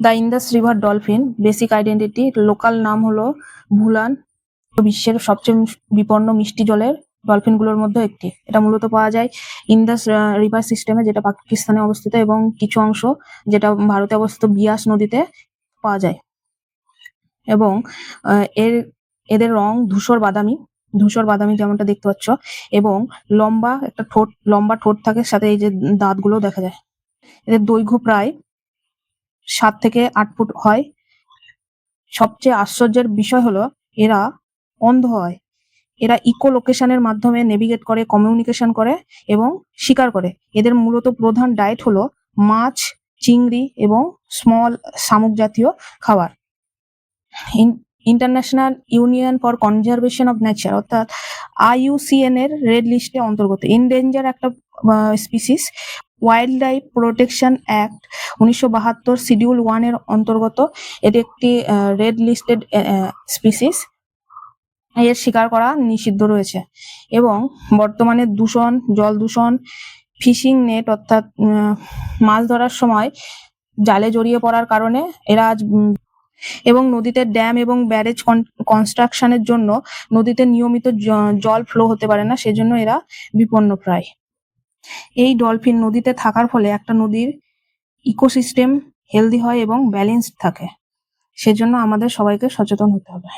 The Indus river dolphin basic identity, local নাম হলো ভুলান, বিশ্বের সবচেয়ে বিপন্ন মিষ্টি জলের ডলফিনগুলোর মধ্যে একটি। এটা মূলত পাওয়া যায় ইন্দাস রিভার সিস্টেমে, যেটা পাকিস্তানে অবস্থিত, এবং কিছু অংশ যেটা ভারতে অবস্থিত বিয়াস নদীতে পাওয়া যায়। এবং এদের রং ধূসর বাদামি যেমনটা দেখতে পাচ্ছ, এবং লম্বা ঠোঁট থাকে, সাথে এই যে দাঁতগুলো দেখা যায়। এদের দৈর্ঘ্য প্রায় 7 থেকে 8 ফুট হয়। সবচেয়ে আশ্চর্যের বিষয় হলো এরা অন্ধ হয়। এরা ইকো লোকেশনের মাধ্যমে নেভিগেট করে, কমিউনিকেশন করে এবং শিকার করে। এদের মূলত প্রধান ডায়েট হলো মাছ, চিংড়ি এবং স্মল শামুক জাতীয় খাবার। International union for conservation of nature অর্থাৎ IUCN এর রেড লিস্টে অন্তর্গত। ইনডেঞ্জার একটা species. Wild life protection act 1972 schedule 1 এর অন্তর্গত। এটি একটি রেড লিস্টেড স্পিসিস। এর শিকার করা নিষিদ্ধ রয়েছে। এবং বর্তমানে জল দূষণ, ফিশিং নেট অর্থাৎ মাছ ধরার সময় জালে জড়িয়ে পড়ার কারণে এরা আজ এবং নদীতে ড্যাম এবং ব্যারেজ কনস্ট্রাকশনের জন্য নদীতে নিয়মিত জল ফ্লো হতে পারে না, সেজন্য এরা বিপন্ন প্রায়। এই ডলফিন নদীতে থাকার ফলে একটা নদীর ইকোসিস্টেম হেলদি হয় এবং ব্যালেন্সড থাকে। সেজন্য আমাদের সবাইকে সচেতন হতে হবে।